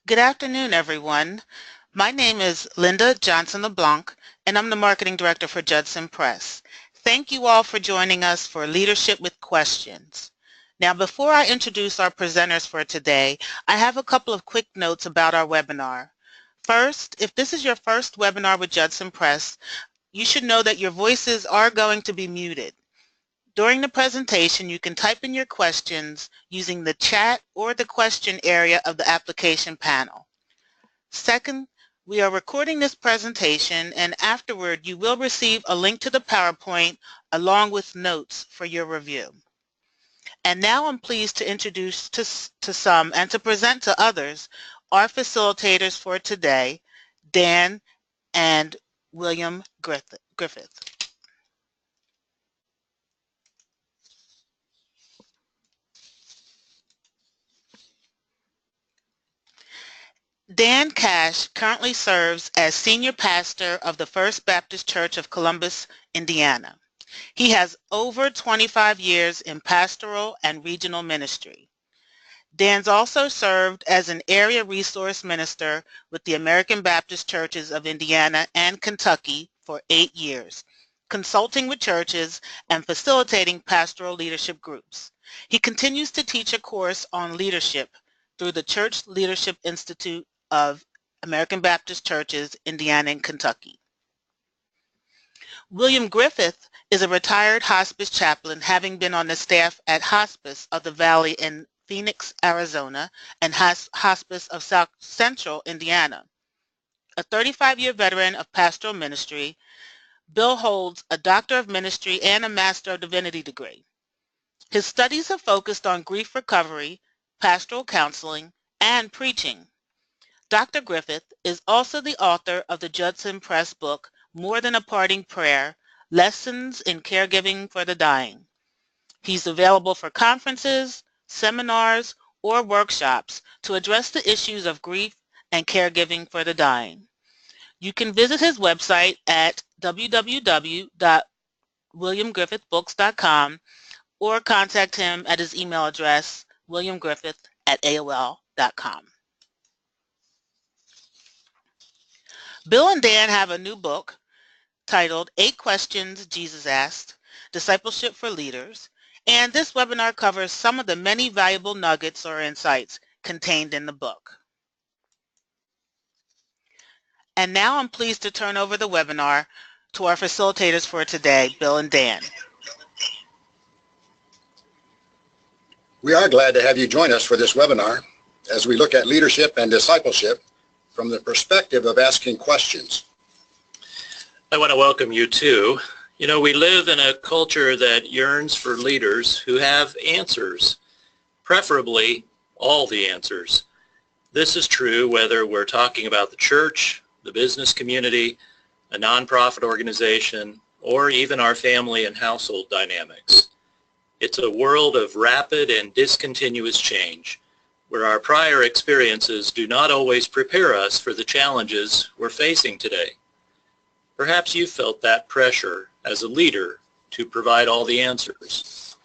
Good afternoon, everyone. My name is Linda Johnson LeBlanc, and I'm the Marketing Director for Judson Press. Thank you all for joining us for Leadership with Questions. Now, before I introduce our presenters for today, I have a couple of quick notes about our webinar. First, if this is your first webinar with Judson Press, you should know that your voices are going to be muted. During the presentation, you can type in your questions using the chat or the question area of the application panel. Second, we are recording this presentation, and afterward you will receive a link to the PowerPoint along with notes for your review. And now I'm pleased to introduce to some and to present to others our facilitators for today, Dan and William Griffith. Dan Cash currently serves as Senior Pastor of the First Baptist Church of Columbus, Indiana. He has over 25 years in pastoral and regional ministry. Dan's also served as an area resource minister with the American Baptist Churches of Indiana and Kentucky for 8 years, consulting with churches and facilitating pastoral leadership groups. He continues to teach a course on leadership through the Church Leadership Institute of American Baptist Churches, Indiana and Kentucky. William Griffith is a retired hospice chaplain, having been on the staff at Hospice of the Valley in Phoenix, Arizona, and Hospice of South Central Indiana. A 35-year veteran of pastoral ministry, Bill holds a Doctor of Ministry and a Master of Divinity degree. His studies have focused on grief recovery, pastoral counseling, and preaching. Dr. Griffith is also the author of the Judson Press book, More Than a Parting Prayer, Lessons in Caregiving for the Dying. He's available for conferences, seminars, or workshops to address the issues of grief and caregiving for the dying. You can visit his website at www.williamgriffithbooks.com or contact him at his email address, williamgriffith@aol.com. Bill and Dan have a new book titled 8 Questions Jesus Asked, Discipleship for Leaders, and this webinar covers some of the many valuable nuggets or insights contained in the book. And now I'm pleased to turn over the webinar to our facilitators for today, Bill and Dan. We are glad to have you join us for this webinar as we look at leadership and discipleship from the perspective of asking questions. I want to welcome you too. You know, we live in a culture that yearns for leaders who have answers, preferably all the answers. This is true whether we're talking about the church, the business community, a nonprofit organization, or even our family and household dynamics. It's a world of rapid and discontinuous change, where our prior experiences do not always prepare us for the challenges we're facing today. Perhaps you felt that pressure as a leader to provide all the answers.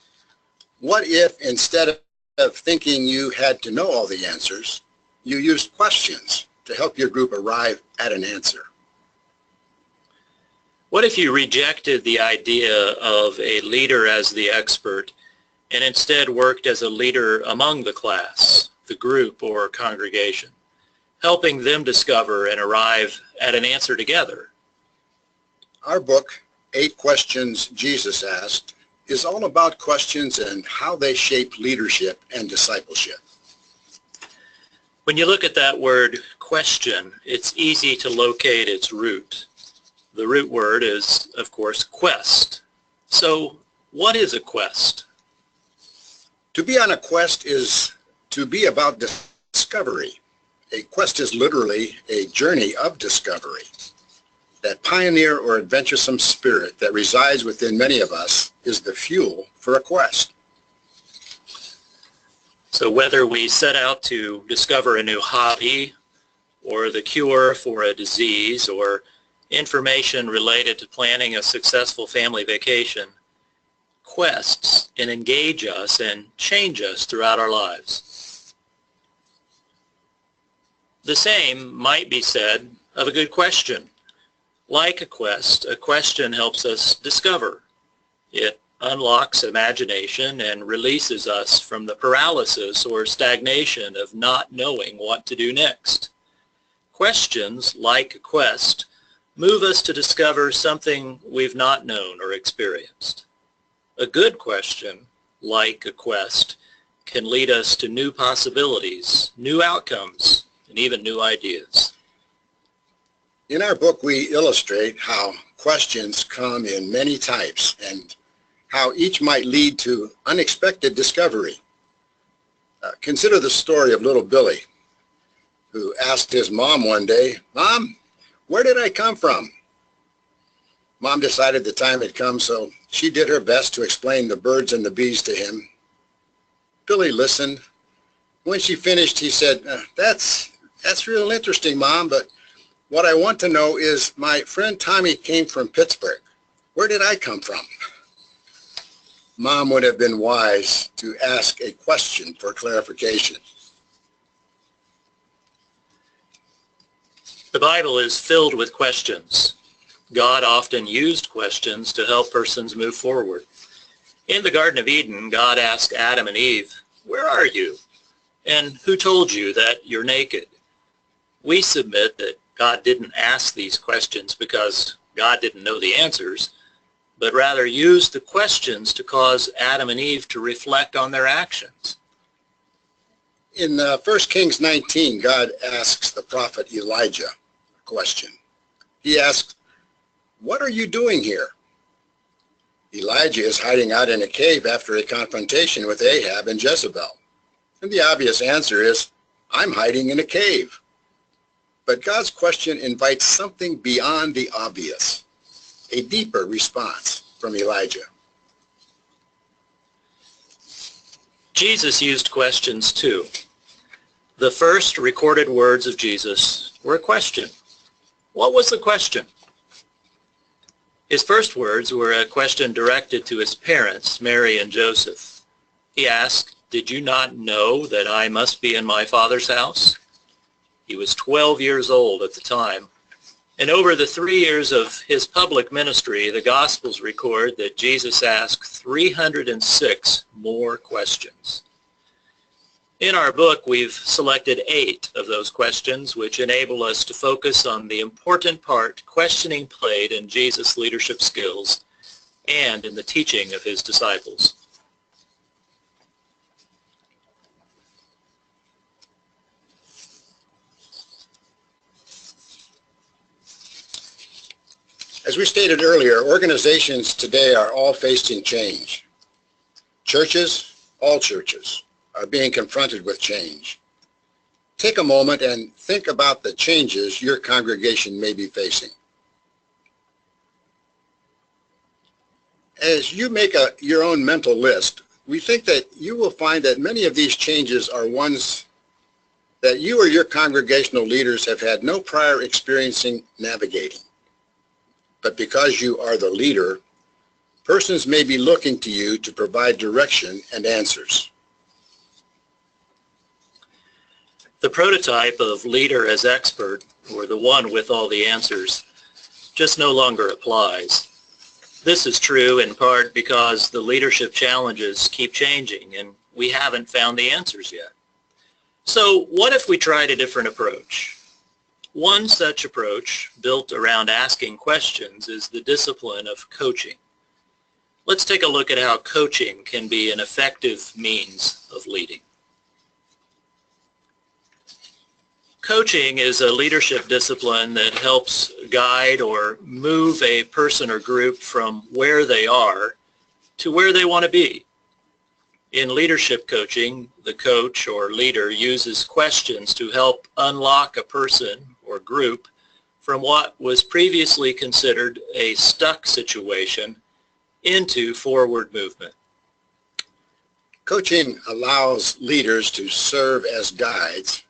What if instead of thinking you had to know all the answers, you used questions to help your group arrive at an answer? What if you rejected the idea of a leader as the expert and instead worked as a leader among the class, the group, or congregation, helping them discover and arrive at an answer together? Our book, 8 Questions Jesus Asked, is all about questions and how they shape leadership and discipleship. When you look at that word question, it's easy to locate its root. The root word is, of course, quest. So what is a quest? To be on a quest is to be about discovery. A quest is literally a journey of discovery. That pioneer or adventuresome spirit that resides within many of us is the fuel for a quest. So whether we set out to discover a new hobby, or the cure for a disease, or information related to planning a successful family vacation, quests can engage us and change us throughout our lives. The same might be said of a good question. Like a question helps us discover. It unlocks imagination and releases us from the paralysis or stagnation of not knowing what to do next. Questions, like a quest, move us to discover something we've not known or experienced. A good question, like a quest, can lead us to new possibilities, new outcomes, and even new ideas. In our book, we illustrate how questions come in many types and how each might lead to unexpected discovery. Consider the story of little Billy, who asked his mom one day, "Mom, where did I come from?" Mom decided the time had come, so she did her best to explain the birds and the bees to him. Billy listened. When she finished, he said, That's real interesting, Mom, but what I want to know is my friend Tommy came from Pittsburgh. Where did I come from?" Mom would have been wise to ask a question for clarification. The Bible is filled with questions. God often used questions to help persons move forward. In the Garden of Eden, God asked Adam and Eve, "Where are you? And who told you that you're naked?" We submit that God didn't ask these questions because God didn't know the answers, but rather used the questions to cause Adam and Eve to reflect on their actions. In 1 Kings 19, God asks the prophet Elijah a question. He asks, "What are you doing here?" Elijah is hiding out in a cave after a confrontation with Ahab and Jezebel. And the obvious answer is, "I'm hiding in a cave." But God's question invites something beyond the obvious, a deeper response from Elijah. Jesus used questions too. The first recorded words of Jesus were a question. What was the question? His first words were a question directed to his parents, Mary and Joseph. He asked, "Did you not know that I must be in my Father's house?" He was 12 years old at the time. And over the 3 years of his public ministry, the Gospels record that Jesus asked 306 more questions. In our book, we've selected 8 of those questions, which enable us to focus on the important part questioning played in Jesus' leadership skills and in the teaching of his disciples. As we stated earlier, organizations today are all facing change. Churches, all churches, are being confronted with change. Take a moment and think about the changes your congregation may be facing. As you make your own mental list, we think that you will find that many of these changes are ones that you or your congregational leaders have had no prior experience navigating. But because you are the leader, persons may be looking to you to provide direction and answers. The prototype of leader as expert, or the one with all the answers, just no longer applies. This is true in part because the leadership challenges keep changing and we haven't found the answers yet. So what if we tried a different approach? One such approach, built around asking questions, is the discipline of coaching. Let's take a look at how coaching can be an effective means of leading. Coaching is a leadership discipline that helps guide or move a person or group from where they are to where they want to be. In leadership coaching, the coach or leader uses questions to help unlock a person or group from what was previously considered a stuck situation into forward movement. Coaching allows leaders to serve as guides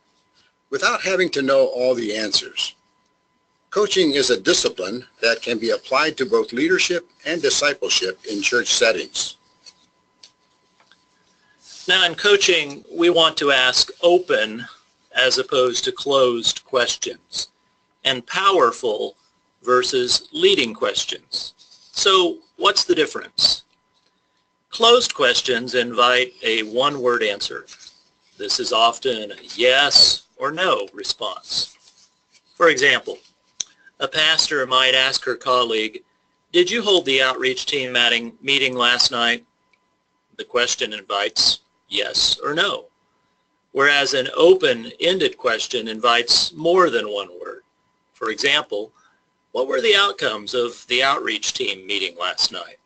without having to know all the answers. Coaching is a discipline that can be applied to both leadership and discipleship in church settings. Now in coaching, we want to ask open, as opposed to closed questions, and powerful versus leading questions. So what's the difference? Closed questions invite a one-word answer. This is often a yes or no response. For example, a pastor might ask her colleague, "Did you hold the outreach team meeting last night?" The question invites yes or no, whereas an open-ended question invites more than one word. For example, what were the outcomes of the outreach team meeting last night?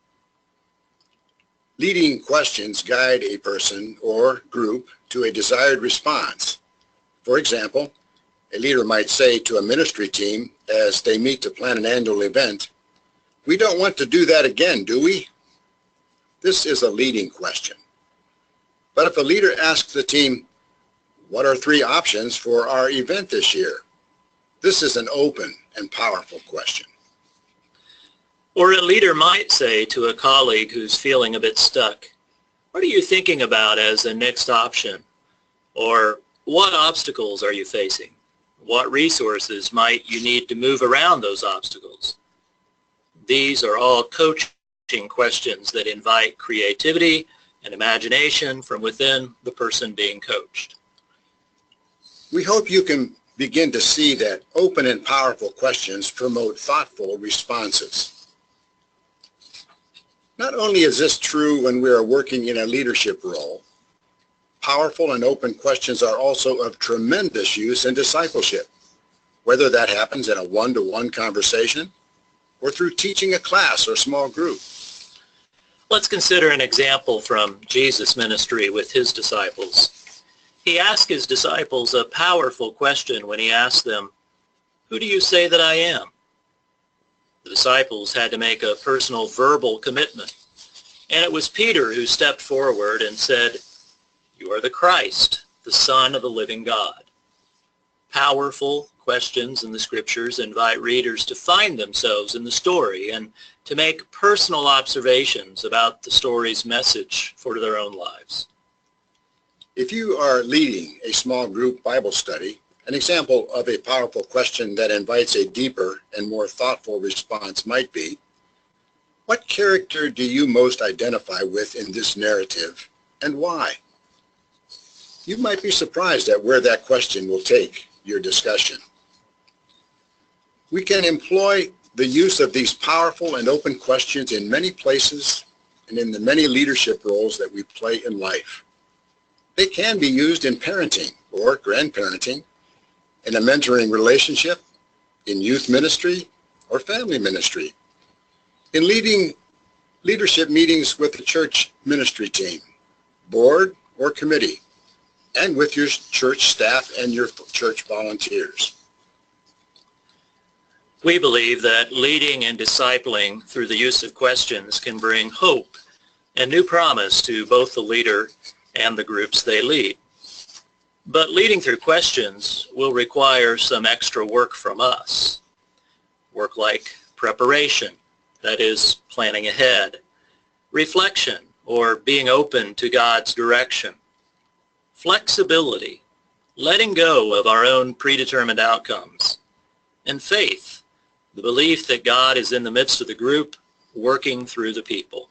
Leading questions guide a person or group to a desired response. For example, a leader might say to a ministry team as they meet to plan an annual event, "We don't want to do that again, do we?" This is a leading question. But if a leader asks the team, "What are 3 options for our event this year?" This is an open and powerful question. Or a leader might say to a colleague who's feeling a bit stuck, "What are you thinking about as a next option?" Or, "What obstacles are you facing? What resources might you need to move around those obstacles?" These are all coaching questions that invite creativity and imagination from within the person being coached. We hope you can begin to see that open and powerful questions promote thoughtful responses. Not only is this true when we are working in a leadership role, powerful and open questions are also of tremendous use in discipleship, whether that happens in a one-to-one conversation or through teaching a class or small group. Let's consider an example from Jesus' ministry with his disciples. He asked his disciples a powerful question when he asked them, "Who do you say that I am?" The disciples had to make a personal verbal commitment, and it was Peter who stepped forward and said, "You are the Christ, the Son of the living God." Powerful questions in the scriptures invite readers to find themselves in the story and to make personal observations about the story's message for their own lives. If you are leading a small group Bible study, an example of a powerful question that invites a deeper and more thoughtful response might be, "What character do you most identify with in this narrative, and why?" You might be surprised at where that question will take your discussion. We can employ the use of these powerful and open questions in many places and in the many leadership roles that we play in life. They can be used in parenting or grandparenting, in a mentoring relationship, in youth ministry or family ministry, in leading leadership meetings with the church ministry team, board or committee, and with your church staff and your church volunteers. We believe that leading and discipling through the use of questions can bring hope and new promise to both the leader and the groups they lead. But leading through questions will require some extra work from us. Work like preparation, that is, planning ahead, reflection, or being open to God's direction, flexibility, letting go of our own predetermined outcomes, and faith, the belief that God is in the midst of the group, working through the people.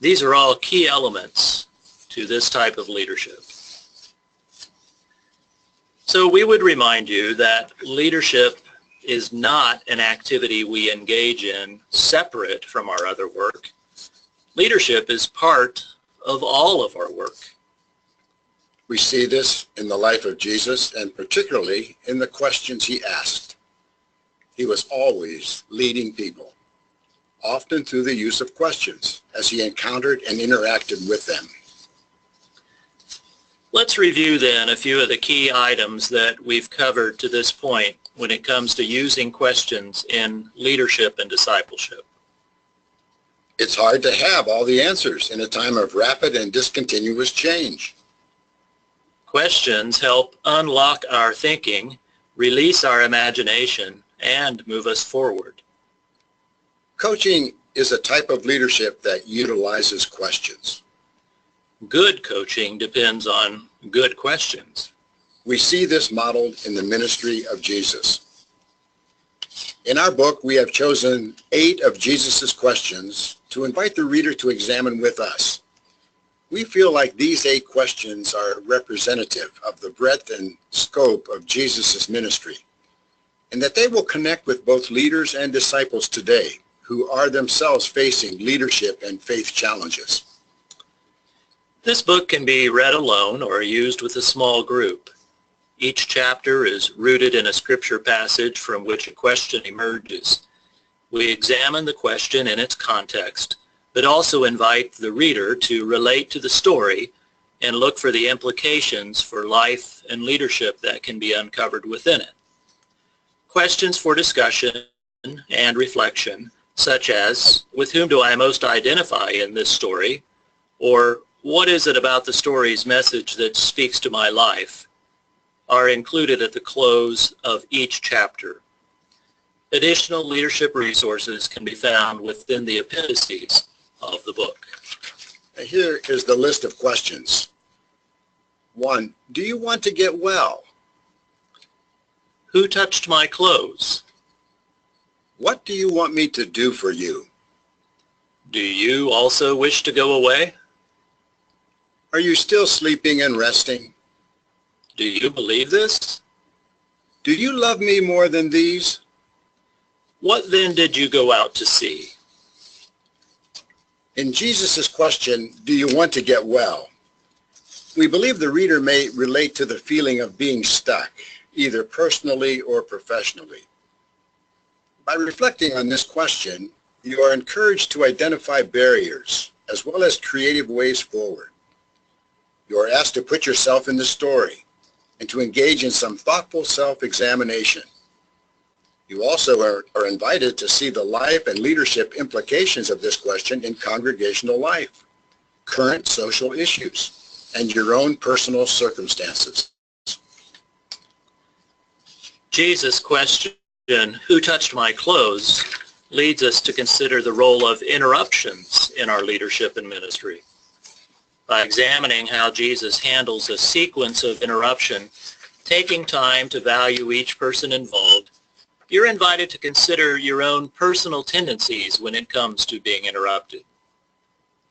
These are all key elements to this type of leadership. So we would remind you that leadership is not an activity we engage in separate from our other work. Leadership is part of all of our work. We see this in the life of Jesus, and particularly in the questions he asked. He was always leading people, often through the use of questions, as he encountered and interacted with them. Let's review then a few of the key items that we've covered to this point when it comes to using questions in leadership and discipleship. It's hard to have all the answers in a time of rapid and discontinuous change. Questions help unlock our thinking, release our imagination, and move us forward. Coaching is a type of leadership that utilizes questions. Good coaching depends on good questions. We see this modeled in the ministry of Jesus. In our book, we have chosen 8 of Jesus' questions to invite the reader to examine with us. We feel like these 8 questions are representative of the breadth and scope of Jesus' ministry, and that they will connect with both leaders and disciples today who are themselves facing leadership and faith challenges. This book can be read alone or used with a small group. Each chapter is rooted in a scripture passage from which a question emerges. We examine the question in its context, but also invite the reader to relate to the story and look for the implications for life and leadership that can be uncovered within it. Questions for discussion and reflection, such as, with whom do I most identify in this story? Or, what is it about the story's message that speaks to my life? Are included at the close of each chapter. Additional leadership resources can be found within the appendices of the book. Here is the list of questions. 1. Do you want to get well? Who touched my clothes? What do you want me to do for you? Do you also wish to go away? Are you still sleeping and resting? Do you believe this? Do you love me more than these? What then did you go out to see? In Jesus' question, do you want to get well? We believe the reader may relate to the feeling of being stuck, either personally or professionally. By reflecting on this question, you are encouraged to identify barriers as well as creative ways forward. You are asked to put yourself in the story and to engage in some thoughtful self-examination. You also are invited to see the life and leadership implications of this question in congregational life, current social issues, and your own personal circumstances. Jesus' question, who touched my clothes, leads us to consider the role of interruptions in our leadership and ministry. By examining how Jesus handles a sequence of interruption, taking time to value each person involved, you're invited to consider your own personal tendencies when it comes to being interrupted.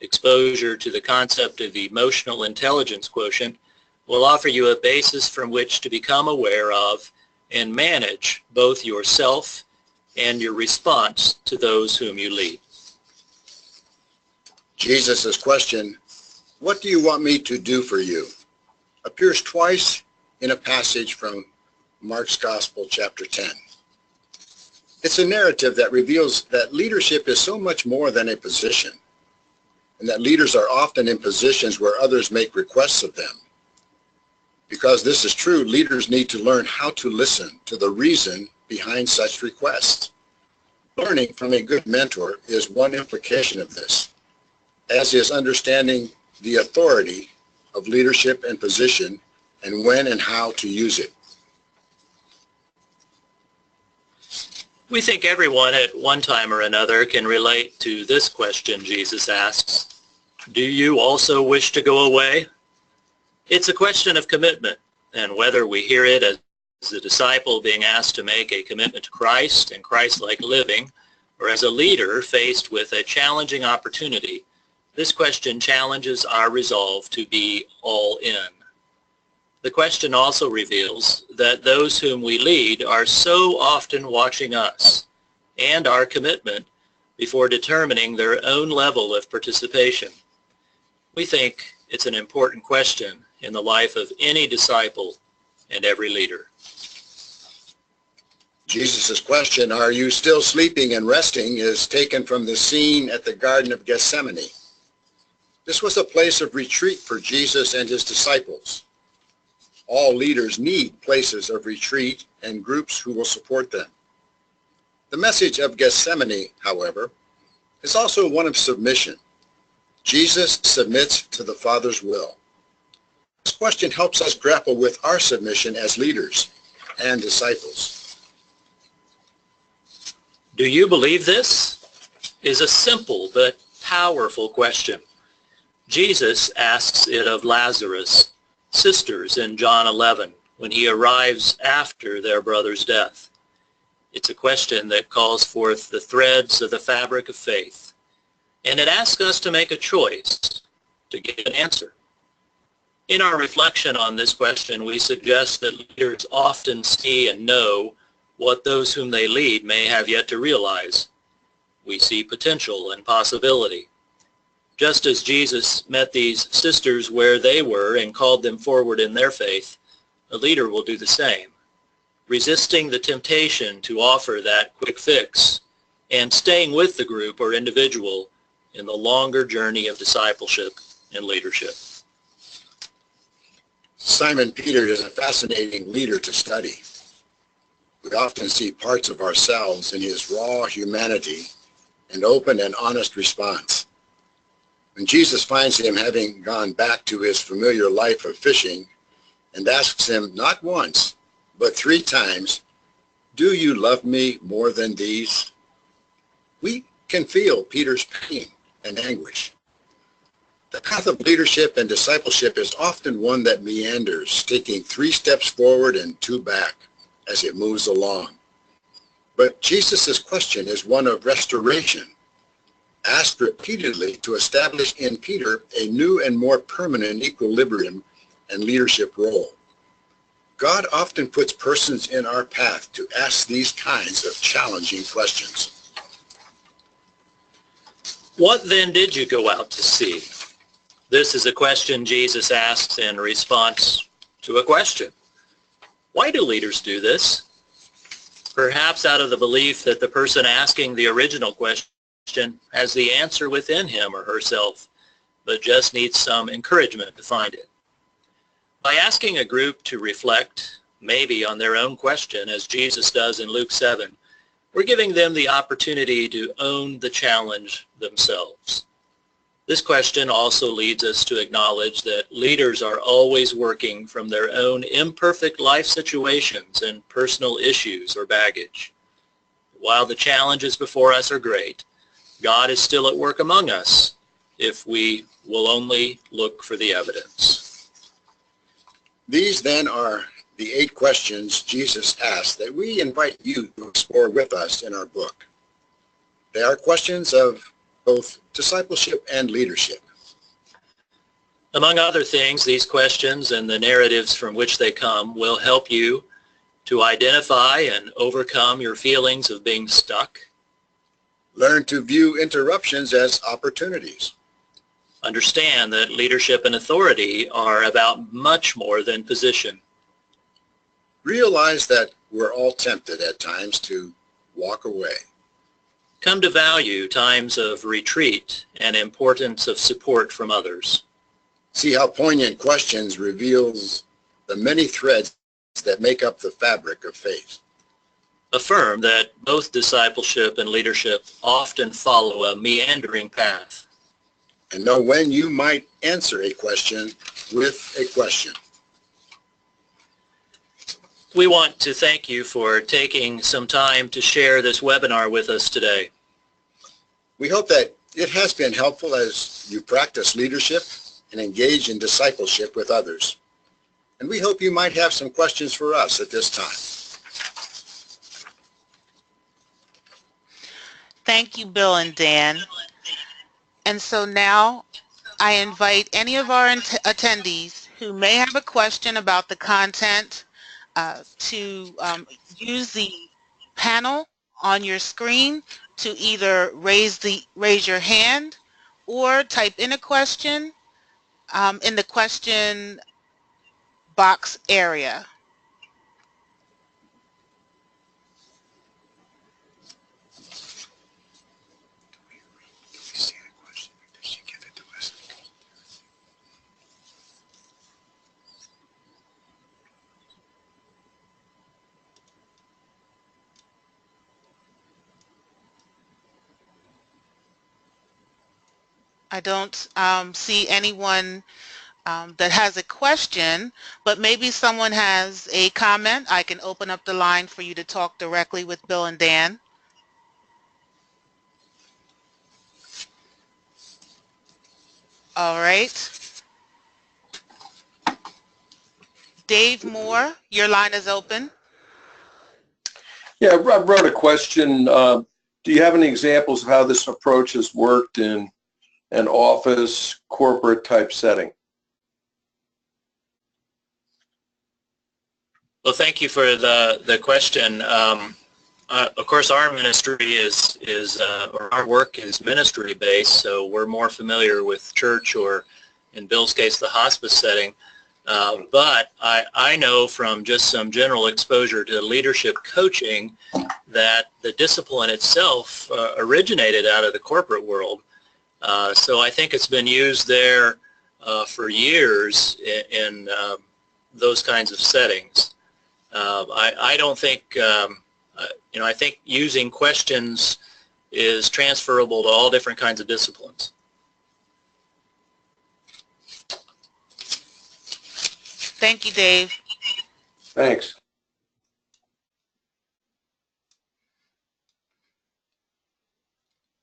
Exposure to the concept of the emotional intelligence quotient will offer you a basis from which to become aware of and manage both yourself and your response to those whom you lead. Jesus' question, what do you want me to do for you, appears twice in a passage from Mark's Gospel, chapter 10. It's a narrative that reveals that leadership is so much more than a position, and that leaders are often in positions where others make requests of them. Because this is true, leaders need to learn how to listen to the reason behind such requests. Learning from a good mentor is one implication of this, as is understanding the authority of leadership and position and when and how to use it. We think everyone at one time or another can relate to this question Jesus asks. Do you also wish to go away? It's a question of commitment, and whether we hear it as a disciple being asked to make a commitment to Christ and Christ-like living, or as a leader faced with a challenging opportunity, this question challenges our resolve to be all in. The question also reveals that those whom we lead are so often watching us and our commitment before determining their own level of participation. We think it's an important question in the life of any disciple and every leader. Jesus' question, are you still sleeping and resting, is taken from the scene at the Garden of Gethsemane. This was a place of retreat for Jesus and his disciples. All leaders need places of retreat and groups who will support them. The message of Gethsemane, however, is also one of submission. Jesus submits to the Father's will. This question helps us grapple with our submission as leaders and disciples. Do you believe this? Is a simple but powerful question. Jesus asks it of Lazarus' sisters in John 11 when he arrives after their brother's death? It's a question that calls forth the threads of the fabric of faith, and it asks us to make a choice to get an answer. In our reflection on this question, we suggest that leaders often see and know what those whom they lead may have yet to realize. We see potential and possibility. Just as Jesus met these sisters where they were and called them forward in their faith, a leader will do the same, resisting the temptation to offer that quick fix and staying with the group or individual in the longer journey of discipleship and leadership. Simon Peter is a fascinating leader to study. We often see parts of ourselves in his raw humanity and open and honest response. When Jesus finds him having gone back to his familiar life of fishing and asks him not once, but 3 times, "Do you love me more than these?" we can feel Peter's pain and anguish. The path of leadership and discipleship is often one that meanders, taking 3 steps forward and 2 back as it moves along. But Jesus' question is one of restoration, asked repeatedly to establish in Peter a new and more permanent equilibrium and leadership role. God often puts persons in our path to ask these kinds of challenging questions. What then did you go out to see? This is a question Jesus asks in response to a question. Why do leaders do this? Perhaps out of the belief that the person asking the original question has the answer within him or herself, but just needs some encouragement to find it. By asking a group to reflect, maybe on their own question, as Jesus does in Luke 7, we're giving them the opportunity to own the challenge themselves. This question also leads us to acknowledge that leaders are always working from their own imperfect life situations and personal issues or baggage. While the challenges before us are great, God is still at work among us if we will only look for the evidence. These then are the 8 questions Jesus asked that we invite you to explore with us in our book. They are questions of both discipleship and leadership. Among other things, these questions and the narratives from which they come will help you to identify and overcome your feelings of being stuck. Learn to view interruptions as opportunities. Understand that leadership and authority are about much more than position. Realize that we're all tempted at times to walk away. Come to value times of retreat and importance of support from others. See how poignant questions reveal the many threads that make up the fabric of faith. Affirm that both discipleship and leadership often follow a meandering path. And know when you might answer a question with a question. We want to thank you for taking some time to share this webinar with us today. We hope that it has been helpful as you practice leadership and engage in discipleship with others. And we hope you might have some questions for us at this time. Thank you, Bill and Dan. And so now I invite any of our attendees who may have a question about the content to use the panel on your screen to either raise your hand or type in a question in the question box area. I don't see anyone that has a question, but maybe someone has a comment. I can open up the line for you to talk directly with Bill and Dan. All right. Dave Moore, your line is open. Yeah, I wrote a question. Do you have any examples of how this approach has worked in an office, corporate type setting? Well, thank you for the question. Of course, our ministry or our work is ministry based, so we're more familiar with church or, in Bill's case, the hospice setting. But I know from just some general exposure to leadership coaching that the discipline itself originated out of the corporate world. So I think it's been used there for years in those kinds of settings. I don't think, I think using questions is transferable to all different kinds of disciplines. Thank you, Dave. Thanks.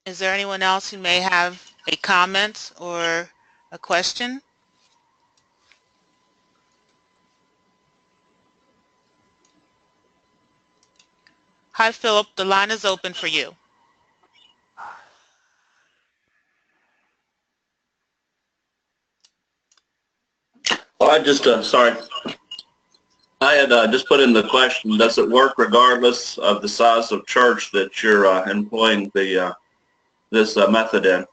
Is there anyone else who may have a comment or a question? Hi, Philip. The line is open for you. Well, I just, sorry. I had just put in the question, does it work regardless of the size of church that you're employing this method in?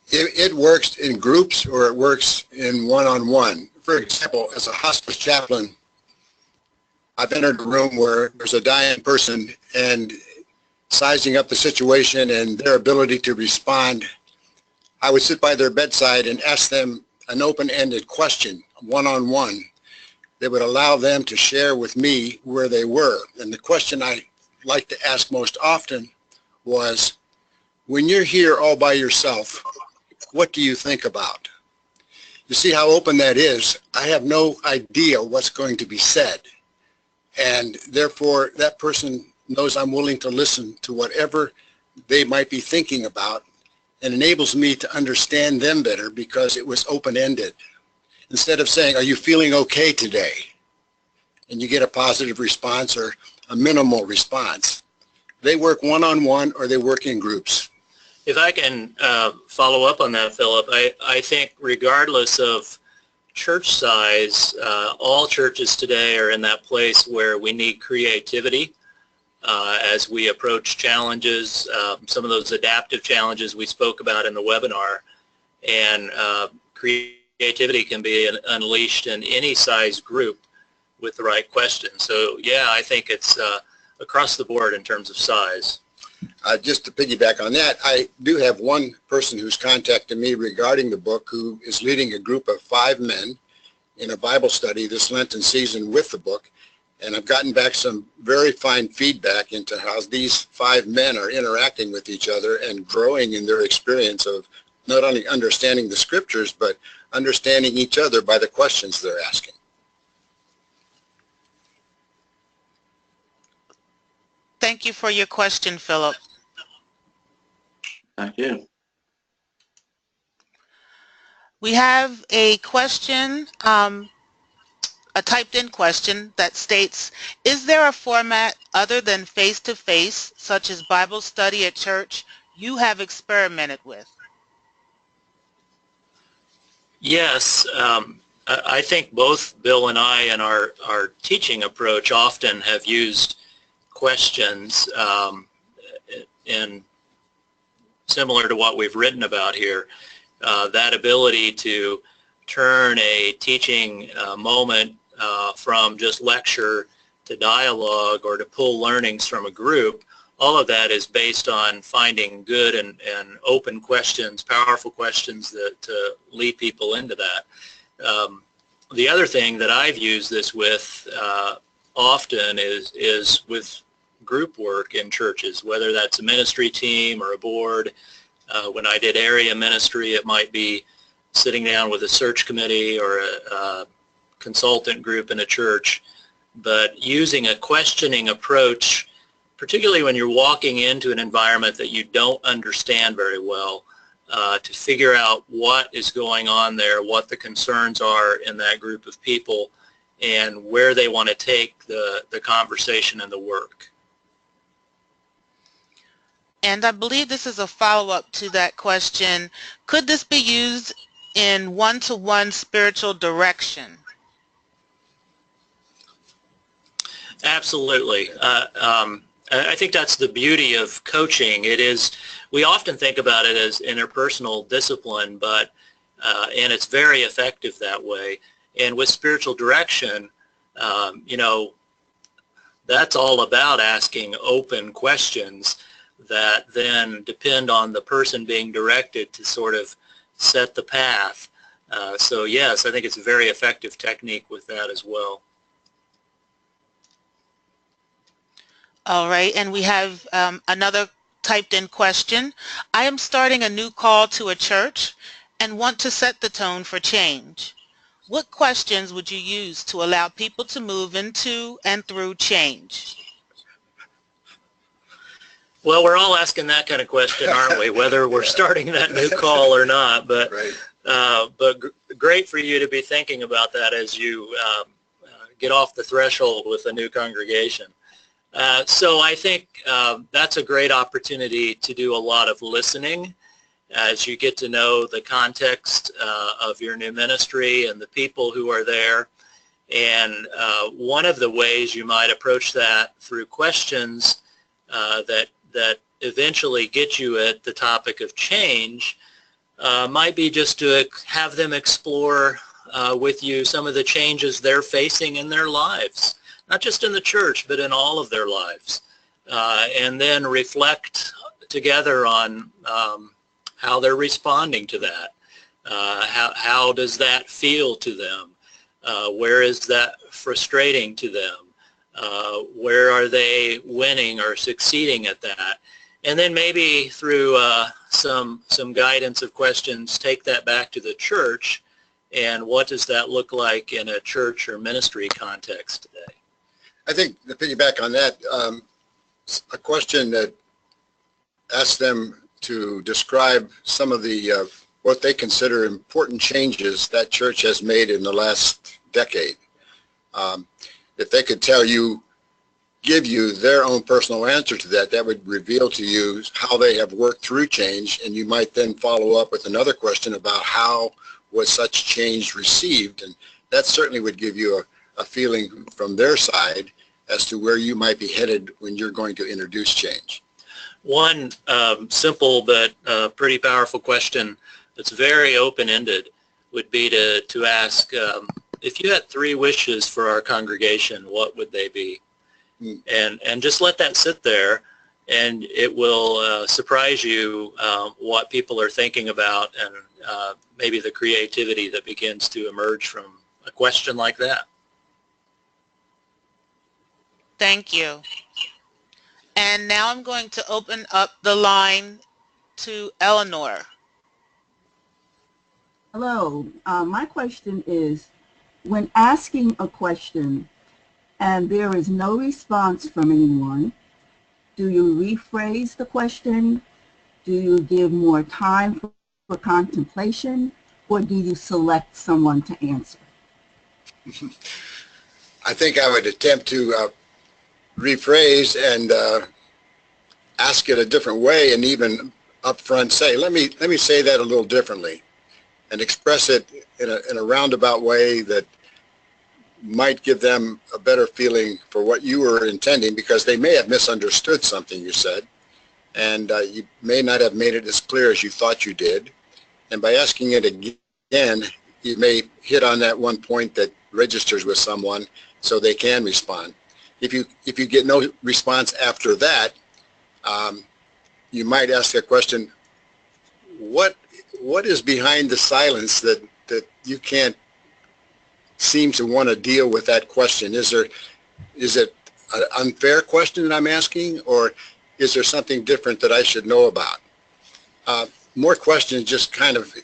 It works in groups or it works in one-on-one. For example, as a hospice chaplain, I've entered a room where there's a dying person and sizing up the situation and their ability to respond. I would sit by their bedside and ask them an open-ended question, one-on-one, that would allow them to share with me where they were. And the question I like to ask most often was, when you're here all by yourself, what do you think about? You see how open that is? I have no idea what's going to be said. And therefore, that person knows I'm willing to listen to whatever they might be thinking about, and enables me to understand them better because it was open-ended. Instead of saying, are you feeling okay today? And you get a positive response or a minimal response. They work one-on-one or they work in groups. If I can follow up on that, Philip, I think regardless of church size, all churches today are in that place where we need creativity as we approach challenges, some of those adaptive challenges we spoke about in the webinar. And creativity can be unleashed in any size group with the right questions. So yeah, I think it's across the board in terms of size. Just to piggyback on that, I do have one person who's contacted me regarding the book who is leading a group of 5 men in a Bible study this Lenten season with the book. And I've gotten back some very fine feedback into how these 5 men are interacting with each other and growing in their experience of not only understanding the scriptures, but understanding each other by the questions they're asking. Thank you for your question, Philip. Thank you. We have a question, a typed-in question that states, is there a format other than face-to-face, such as Bible study at church, you have experimented with? Yes, I think both Bill and I in our teaching approach often have used questions and similar to what we've written about here, that ability to turn a teaching moment from just lecture to dialogue or to pull learnings from a group. All of that is based on finding good and open questions, powerful questions that lead people into that. The other thing that I've used this with often is with group work in churches, whether that's a ministry team or a board. When I did area ministry, it might be sitting down with a search committee or a consultant group in a church, but using a questioning approach, particularly when you're walking into an environment that you don't understand very well, to figure out what is going on there, what the concerns are in that group of people, and where they want to take the conversation and the work. And I believe this is a follow-up to that question. Could this be used in one-to-one spiritual direction? Absolutely. I think that's the beauty of coaching. It is, we often think about it as interpersonal discipline, but and it's very effective that way. And with spiritual direction, you know, that's all about asking open questions that then depend on the person being directed to sort of set the path. So yes, I think it's a very effective technique with that as well. All right, and we have another typed in question. I am starting a new call to a church and want to set the tone for change. What questions would you use to allow people to move into and through change? Well, we're all asking that kind of question, aren't we? Whether we're starting that new call or not. But great for you to be thinking about that as you get off the threshold with a new congregation. So I think that's a great opportunity to do a lot of listening as you get to know the context of your new ministry and the people who are there. And one of the ways you might approach that through questions that eventually get you at the topic of change might be just to have them explore with you some of the changes they're facing in their lives, not just in the church, but in all of their lives, and then reflect together on how they're responding to that. How does that feel to them? Where is that frustrating to them? Where are they winning or succeeding at that? And then maybe through some guidance of questions, take that back to the church, and what does that look like in a church or ministry context today? I think to piggyback on that, a question that asks them to describe some of the what they consider important changes that church has made in the last decade. If they could give you their own personal answer to that, that would reveal to you how they have worked through change, and you might then follow up with another question about how was such change received, and that certainly would give you a feeling from their side as to where you might be headed when you're going to introduce change. One simple but pretty powerful question that's very open-ended would be to ask, if you had 3 wishes for our congregation, what would they be? And just let that sit there, and it will surprise you what people are thinking about, and maybe the creativity that begins to emerge from a question like that. Thank you. And now I'm going to open up the line to Eleanor. Hello. My question is, when asking a question and there is no response from anyone, do you rephrase the question? Do you give more time for contemplation, or do you select someone to answer? I think I would attempt to rephrase and ask it a different way, and even up front say, let me say that a little differently, and express it in a roundabout way that might give them a better feeling for what you were intending, because they may have misunderstood something you said, and you may not have made it as clear as you thought you did. And by asking it again, you may hit on that one point that registers with someone so they can respond. If you get no response after that, you might ask a question, what is behind the silence that you can't seem to want to deal with that question? Is it an unfair question that I'm asking, or is there something different that I should know about? More questions just kind of,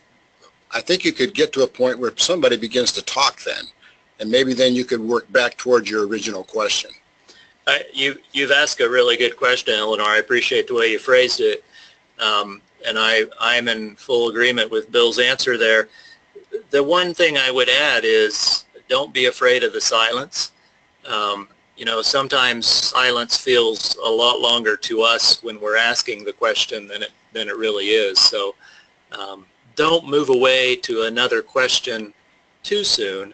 I think you could get to a point where somebody begins to talk then, and maybe then you could work back towards your original question. You've asked a really good question, Eleanor. I appreciate the way you phrased it. and I'm in full agreement with Bill's answer there. The one thing I would add is don't be afraid of the silence. You know, sometimes silence feels a lot longer to us when we're asking the question than it really is. So don't move away to another question too soon.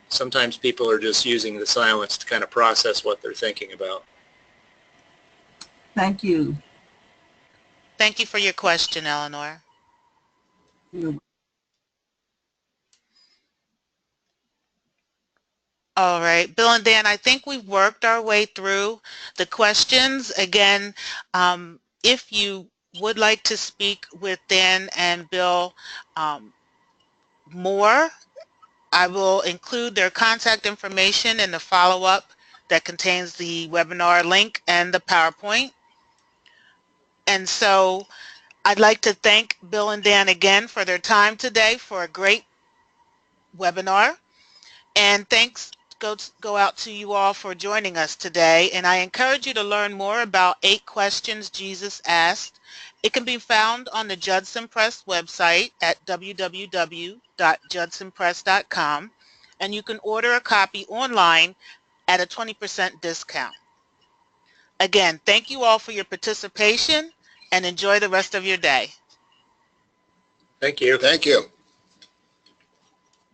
Sometimes people are just using the silence to kind of process what they're thinking about. Thank you. Thank you for your question, Eleanor. All right, Bill and Dan, I think we've worked our way through the questions. Again, if you would like to speak with Dan and Bill more, I will include their contact information in the follow-up that contains the webinar link and the PowerPoint. And so I'd like to thank Bill and Dan again for their time today for a great webinar. And thanks go out to you all for joining us today. And I encourage you to learn more about 8 questions Jesus asked. It can be found on the Judson Press website at www.judsonpress.com. And you can order a copy online at a 20% discount. Again, thank you all for your participation and enjoy the rest of your day. Thank you. Thank you.